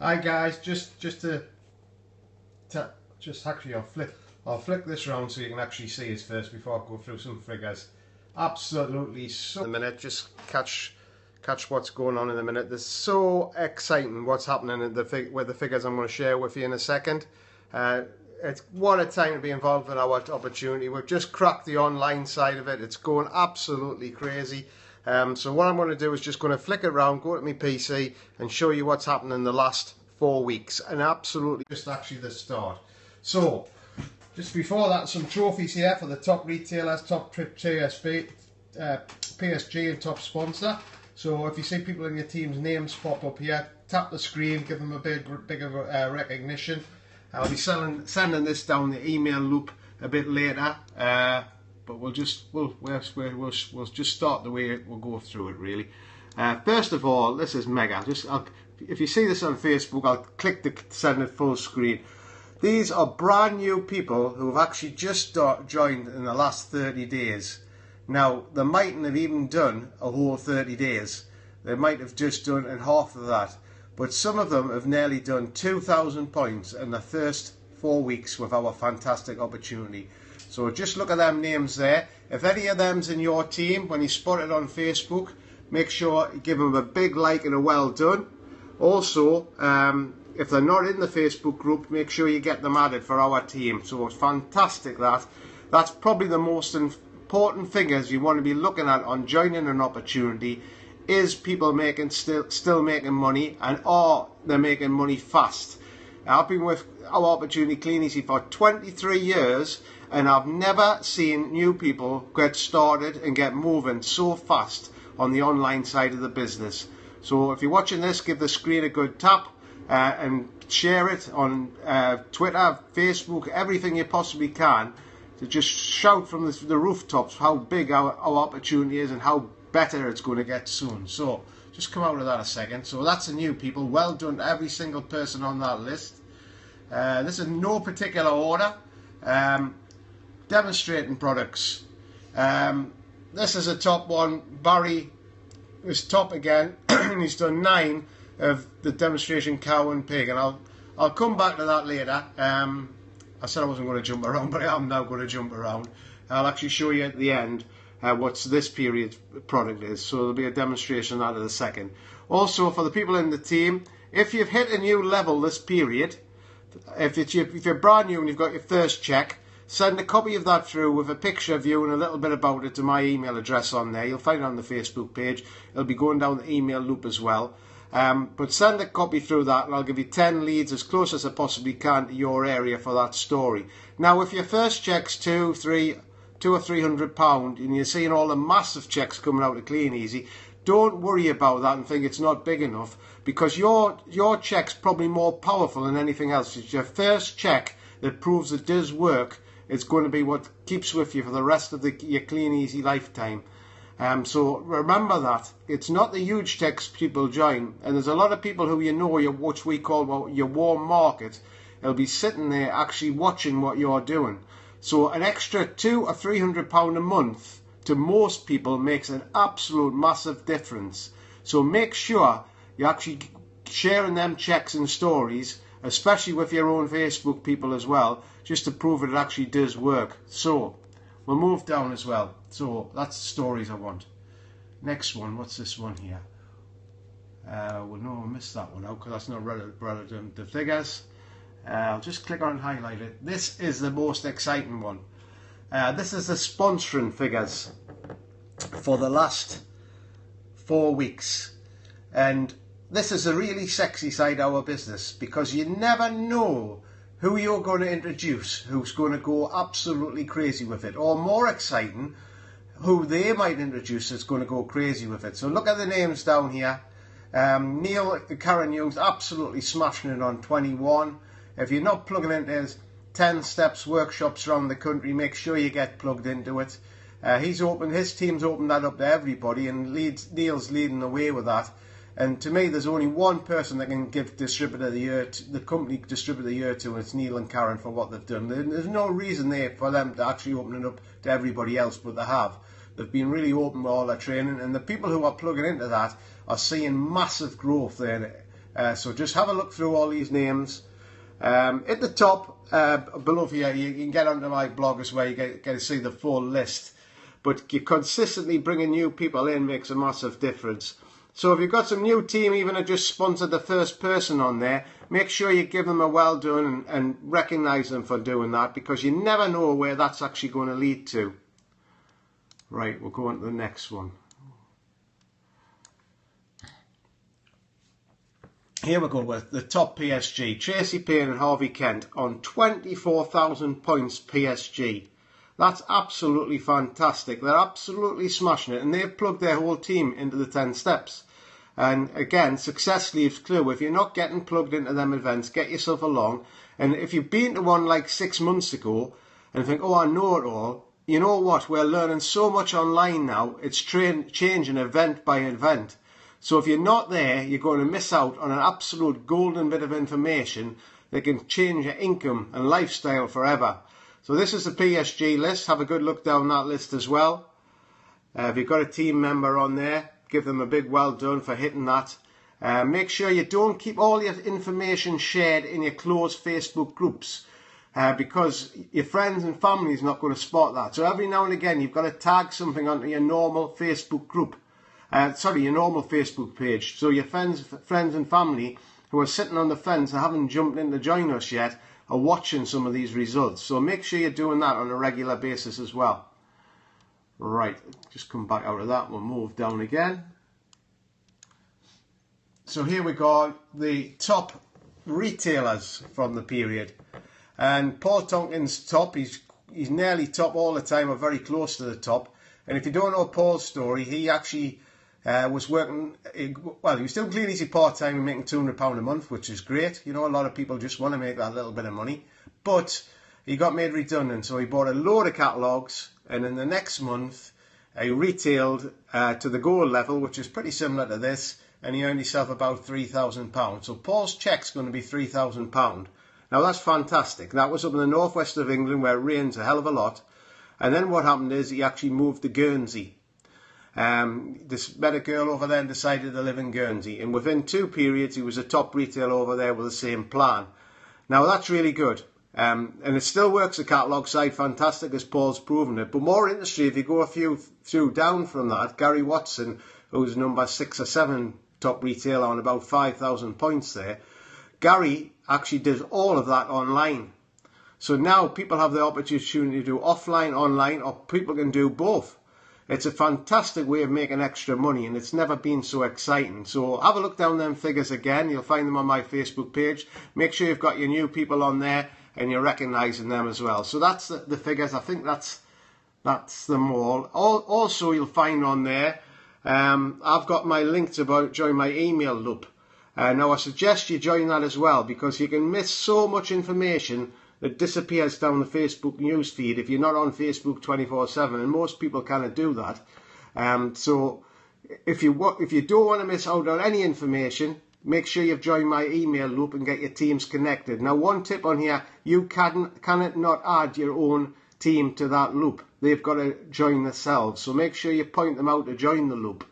Hi guys, actually I'll flick this round so you can actually see us first before I go through some figures. Absolutely so. In a minute, just catch what's going on in a minute. There's so exciting what's happening with the figures I'm going to share with you in a second. It's what a time to be involved in our opportunity. We've just cracked the online side of it. It's going absolutely crazy. So what I'm going to do is just going to flick it around, go to my PC and show you what's happened in the last 4 weeks. And absolutely just actually the start. So just before that, some trophies here for the top retailers, top PSG and top sponsor. So if you see people in your team's names pop up here, tap the screen, give them a bigger recognition. I'll be sending this down the email loop a bit later, but we'll just start the way we'll go through it really. First of all, this is mega. If you see this on Facebook, I'll click to send it full screen. These are brand new people who have actually just joined in the last 30 days. Now, they mightn't have even done a whole 30 days. They might have just done in half of that. But some of them have nearly done 2,000 points in the first 4 weeks with our fantastic opportunity. So just look at them names there. If any of them's in your team, when you spot it on Facebook, make sure you give them a big like and a well done. Also, if they're not in the Facebook group, make sure you get them added for our team. So it's fantastic that. That's probably the most important figures you want to be looking at on joining an opportunity. Is people still making money, and are they making money fast? I've been with our opportunity Kleeneze for 23 years and I've never seen new people get started and get moving so fast on the online side of the business. So if you're watching this, give the screen a good tap and share it on Twitter, Facebook, everything you possibly can, to just shout from the rooftops how big our opportunity is and how better it's going to get soon. So just come out of that a second. So that's the new people. Well done to every single person on that list. This is no particular order. Demonstrating products. This is a top one. Barry is top again. He's done 9 of the demonstration cow and pig, and I'll come back to that later. I said I wasn't going to jump around, but I am now going to jump around. I'll actually show you at the end what this period product is. So there'll be a demonstration of that in a second. Also, for the people in the team, if you've hit a new level this period, if you're brand new and you've got your first check, send a copy of that through with a picture of you and a little bit about it to my email address on there. You'll find it on the Facebook page. It'll be going down the email loop as well. But send a copy through that and I'll give you 10 leads as close as I possibly can to your area for that story. Now, if your first check's £200 or £300 and you're seeing all the massive checks coming out of Kleeneze, don't worry about that and think it's not big enough, because your check's probably more powerful than anything else. It's your first check that proves it does work. It's going to be what keeps with you for the rest of your Kleeneze lifetime. So remember that. It's not the huge checks people join, and there's a lot of people who which we call your warm market. They'll be sitting there actually watching what you're doing. So an extra £200 or £300 a month to most people makes an absolute massive difference. So make sure you're actually sharing them checks and stories, especially with your own Facebook people as well, just to prove it actually does work. So we'll move down as well. So that's the stories I want. Next one, what's this one here? Well, no, I missed that one out because that's not relative to figures. I'll just click on and highlight it. This is the most exciting one. This is the sponsoring figures for the last 4 weeks. And this is a really sexy side of our business, because you never know who you're going to introduce, who's going to go absolutely crazy with it, or more exciting, who they might introduce is going to go crazy with it. So look at the names down here. Neil and Karen Young's absolutely smashing it on 21. If you're not plugging into his 10 steps workshops around the country, make sure you get plugged into it. His team's opened that up to everybody, and Neil's leading the way with that. And to me, there's only one person that can give Distributor of the Year, the company Distributor of the Year to, and it's Neil and Karen for what they've done. There's no reason there for them to actually open it up to everybody else, but they have. They've been really open with all their training, and the people who are plugging into that are seeing massive growth there So just have a look through all these names. At the top, below here, you can get onto my blog as well. You get to see the full list. But you consistently bringing new people in makes a massive difference. So if you've got some new team, even to just sponsor the first person on there, make sure you give them a well done and recognise them for doing that, because you never know where that's actually going to lead to. Right, we'll go on to the next one. Here we go with the top PSG. Tracy Payne and Harvey Kent on 24,000 points PSG. That's absolutely fantastic. They're absolutely smashing it, and they've plugged their whole team into the 10 steps. And again, success leaves clue. If you're not getting plugged into them events, get yourself along. And if you've been to one like 6 months ago and think, oh, I know it all, you know what? We're learning so much online now. It's changing event by event. So if you're not there, you're going to miss out on an absolute golden bit of information that can change your income and lifestyle forever. So this is the PSG list. Have a good look down that list as well. If you've got a team member on there, give them a big well done for hitting that. Make sure you don't keep all your information shared in your closed Facebook groups, because your friends and family is not going to spot that. So every now and again, you've got to tag something onto your normal Facebook group. Your normal Facebook page. So your friends and family who are sitting on the fence and haven't jumped in to join us yet are watching some of these results. So make sure you're doing that on a regular basis as well. Right, just come back out of that. We'll move down again. So here we go, the top retailers from the period. And Paul Tonkin's top. He's nearly top all the time, or very close to the top. And if you don't know Paul's story, he actually was working, well, he was still Kleeneze part-time and making £200 a month, which is great. You know, a lot of people just want to make that little bit of money. But he got made redundant, so he bought a load of catalogues, and in the next month, he retailed to the gold level, which is pretty similar to this, and he earned himself about £3,000. So Paul's cheque's going to be £3,000. Now, that's fantastic. That was up in the northwest of England, where it rains a hell of a lot. And then what happened is he actually moved to Guernsey. This met a girl over there and decided to live in Guernsey, and within 2 periods he was a top retailer over there with the same plan. Now that's really good, and it still works the catalogue side fantastic, as Paul's proven it. But more industry, if you go a few down from that, Gary Watson, who's number 6 or 7 top retailer on about 5,000 points there, Gary actually does all of that online. So now people have the opportunity to do offline, online, or people can do both. It's a fantastic way of making extra money, and it's never been so exciting. So have a look down them figures again. You'll find them on my Facebook page. Make sure you've got your new people on there and you're recognising them as well. So that's the figures. I think that's them all. Also, you'll find on there, I've got my link to join my email loop. Now I suggest you join that as well, because you can miss so much information that disappears down the Facebook news feed if you're not on Facebook 24/7, and most people cannot do that. So if you don't want to miss out on any information, make sure you've joined my email loop and get your teams connected. Now, one tip on here, you cannot not add your own team to that loop. They've got to join themselves. So make sure you point them out to join the loop.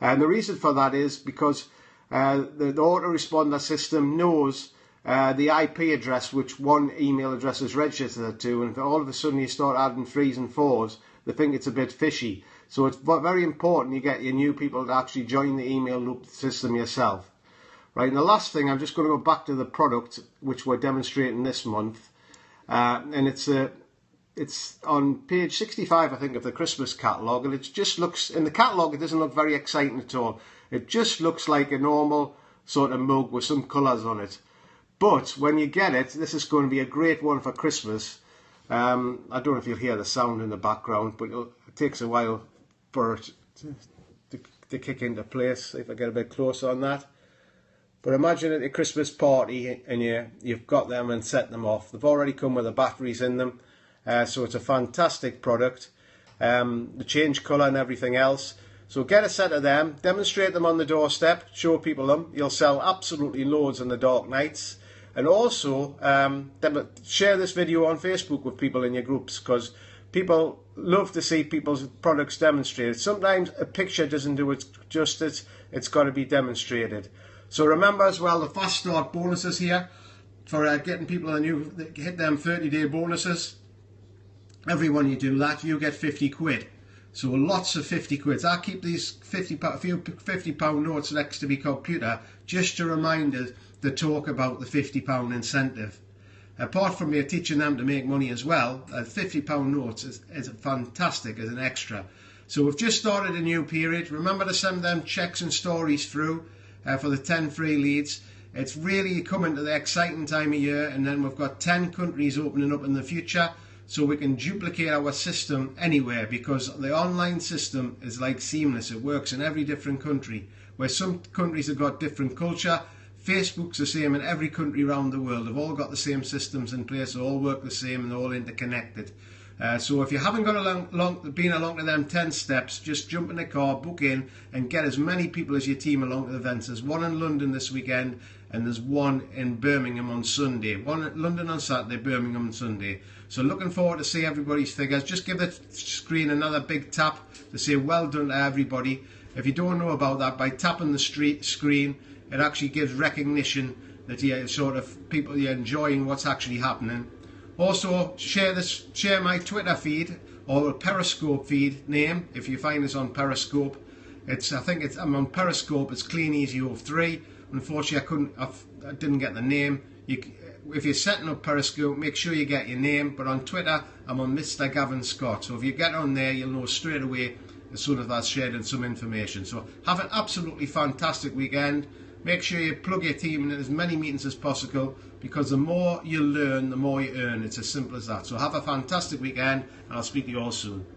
And the reason for that is because the autoresponder system knows the IP address which one email address is registered to, and if all of a sudden you start adding 3s and 4s, they think it's a bit fishy. So it's very important you get your new people to actually join the email loop system yourself. Right, and the last thing, I'm just going to go back to the product which we're demonstrating this month, and it's on page 65, I think, of the Christmas catalogue, and it just looks, in the catalogue it doesn't look very exciting at all. It just looks like a normal sort of mug with some colours on it. But when you get it, this is going to be a great one for Christmas. I don't know if you'll hear the sound in the background, but it takes a while for it to kick into place. If I get a bit closer on that. But imagine at a Christmas party and you've got them and set them off. They've already come with the batteries in them. So it's a fantastic product. The change colour and everything else. So get a set of them, demonstrate them on the doorstep, show people them. You'll sell absolutely loads on the dark nights. And also share this video on Facebook with people in your groups, because people love to see people's products demonstrated. Sometimes a picture doesn't do it justice, it's got to be demonstrated. So remember as well the fast start bonuses here for getting people that hit them 30-day bonuses. Everyone you do that, you get 50 quid. So lots of 50 quids. I keep these £50 notes next to my computer just to remind us to talk about the £50 incentive. Apart from me teaching them to make money as well, £50 notes is fantastic as an extra. So we've just started a new period. Remember to send them checks and stories through for the 10 free leads. It's really coming to the exciting time of year, and then we've got 10 countries opening up in the future, so we can duplicate our system anywhere, because the online system is like seamless. It works in every different country. Where some countries have got different culture, Facebook's the same in every country around the world. They've all got the same systems in place, they all work the same and they're all interconnected. So if you haven't been along to them 10 steps, just jump in the car, book in, and get as many people as your team along to the events. There's one in London this weekend, and there's one in Birmingham on Sunday. One in London on Saturday, Birmingham on Sunday. So looking forward to see everybody's figures. Just give the screen another big tap to say well done to everybody. If you don't know about that, by tapping the screen, it actually gives recognition that you're you're enjoying what's actually happening. Also, share my Twitter feed or Periscope feed name if you find us on Periscope. I'm on Periscope. It's Kleeneze03. Unfortunately, I didn't get the name. If you're setting up Periscope, make sure you get your name. But on Twitter, I'm on Mr. Gavin Scott. So if you get on there, you'll know straight away as soon as I've shared some information. So have an absolutely fantastic weekend. Make sure you plug your team in as many meetings as possible, because the more you learn, the more you earn. It's as simple as that. So have a fantastic weekend, and I'll speak to you all soon.